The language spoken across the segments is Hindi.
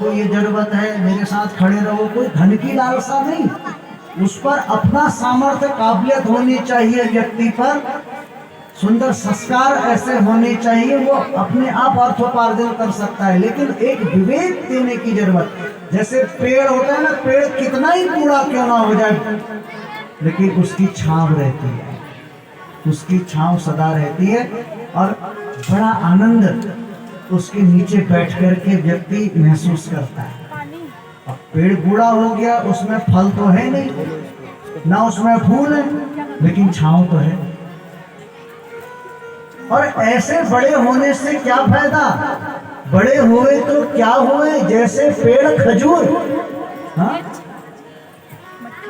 को ये जरूरत है, मेरे साथ खड़े रहो, कोई धन की लालसा नहीं। उस पर अपना सामर्थ्य, काबिलियत होनी चाहिए व्यक्ति पर, सुंदर संस्कार ऐसे होने चाहिए, वो अपने आप अर्थोपार्जन कर सकता है। लेकिन एक विवेक देने की जरूरत, जैसे पेड़ होता है ना, पेड़ कितना ही बूढ़ा क्यों ना हो जाए, लेकिन उसकी छांव रहती है, उसकी छांव सदा रहती है, और बड़ा आनंद उसके नीचे बैठ करके व्यक्ति महसूस करता है। अब पेड़ बूढ़ा हो गया, उसमें फल तो है नहीं, ना उसमें फूल है, लेकिन छांव तो है। और ऐसे बड़े होने से क्या फायदा, बड़े हुए तो क्या हुए, जैसे पेड़ खजूर, हाँ?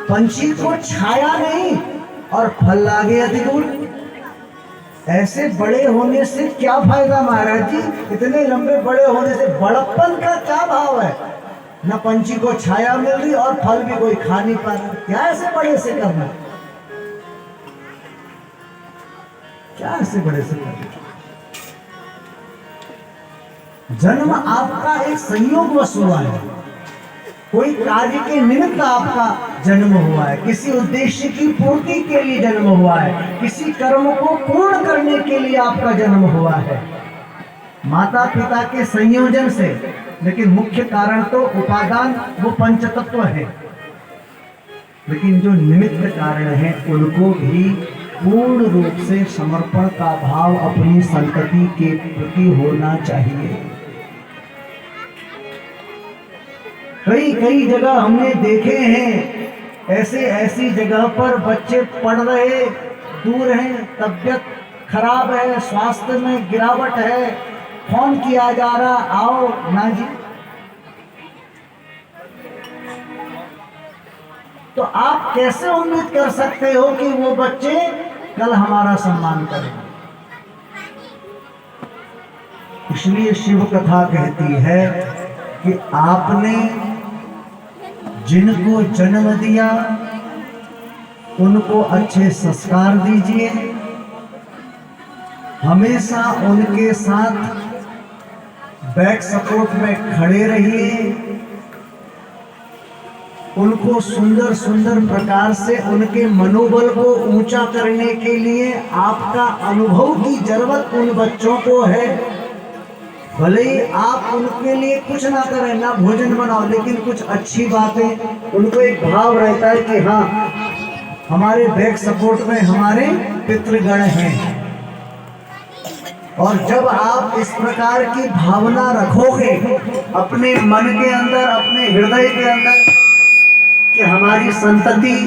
पंछी को छाया नहीं और फल लागे अधिकूल। ऐसे बड़े होने से क्या फायदा महाराज जी, इतने लंबे बड़े होने से बड़प्पन का क्या भाव है, न पंछी को छाया मिल रही और फल भी कोई खा नहीं पा रहा, क्या ऐसे बड़े से करना, क्या ऐसे बड़े से करना। जन्म आपका एक संयोगवश हुआ है, कोई कार्य के निमित्त आपका जन्म हुआ है, किसी उद्देश्य की पूर्ति के लिए जन्म हुआ है, किसी कर्म को पूर्ण करने के लिए आपका जन्म हुआ है, माता पिता के संयोजन से। लेकिन मुख्य कारण तो उपादान, वो पंचतत्व है, लेकिन जो निमित्त कारण है उनको भी पूर्ण रूप से समर्पण का भाव अपनी संतति के प्रति होना चाहिए। कई जगह हमने देखे हैं, ऐसी जगह पर बच्चे पढ़ रहे, दूर हैं, तबियत खराब है, स्वास्थ्य में गिरावट है, फोन किया जा रहा, आओ ना जी। तो आप कैसे उम्मीद कर सकते हो कि वो बच्चे कल हमारा सम्मान करें। इसलिए शिव कथा कहती है कि आपने जिनको जन्म दिया उनको अच्छे संस्कार दीजिए, हमेशा उनके साथ बैक सपोर्ट में खड़े रहिए, उनको सुंदर सुंदर प्रकार से उनके मनोबल को ऊंचा करने के लिए आपका अनुभव की जरूरत उन बच्चों को है। भले ही आप उनके लिए कुछ ना करें, ना भोजन बनाओ, लेकिन कुछ अच्छी बातें, उनको एक भाव रहता है कि हाँ हमारे बैक सपोर्ट में हमारे पितृगण हैं। और जब आप इस प्रकार की भावना रखोगे अपने मन के अंदर, अपने हृदय के अंदर, कि हमारी संतति,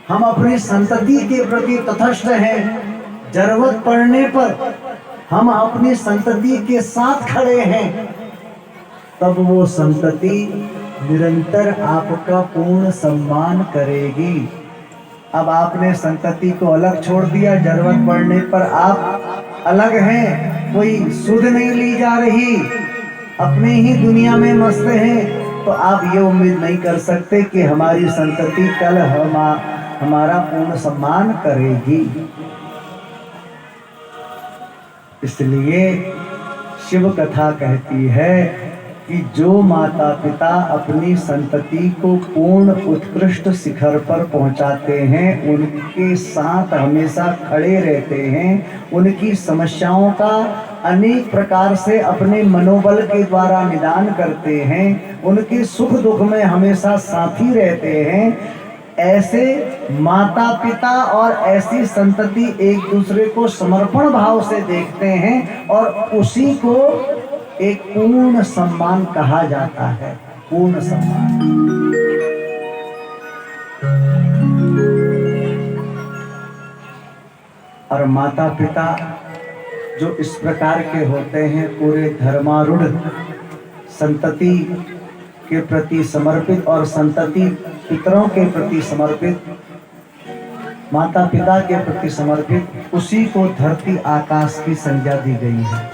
हम अपनी संतति के प्रति तटस्थ हैं, जरूरत पड़ने पर हम अपनी संतति के साथ खड़े हैं, तब वो संतति निरंतर आपका पूर्ण सम्मान करेगी। अब आपने संतति को अलग छोड़ दिया, जरूरत पड़ने पर आप अलग हैं, कोई सुध नहीं ली जा रही, अपनी ही दुनिया में मस्त हैं, तो आप ये उम्मीद नहीं कर सकते कि हमारी संतति कल हमारा पूर्ण सम्मान करेगी। इसलिए शिव कथा कहती है कि जो माता पिता अपनी संतति को पूर्ण उत्कृष्ट शिखर पर पहुंचाते हैं, उनके साथ हमेशा खड़े रहते हैं, उनकी समस्याओं का अनेक प्रकार से अपने मनोबल के द्वारा निदान करते हैं, उनके सुख दुख में हमेशा साथी रहते हैं, ऐसे माता पिता और ऐसी संतति एक दूसरे को समर्पण भाव से देखते हैं, और उसी को एक पूर्ण सम्मान कहा जाता है। पूर्ण सम्मान। और माता पिता जो इस प्रकार के होते हैं, पूरे धर्मारूढ़ संतति के प्रति समर्पित और संतति पितरों के प्रति समर्पित, माता पिता के प्रति समर्पित, उसी को धरती आकाश की संज्ञा दी गई है।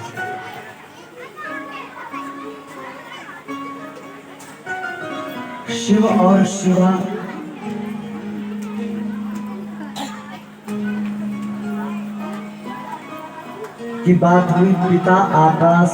शिव और शिवा की बात हुई, पिता आकाश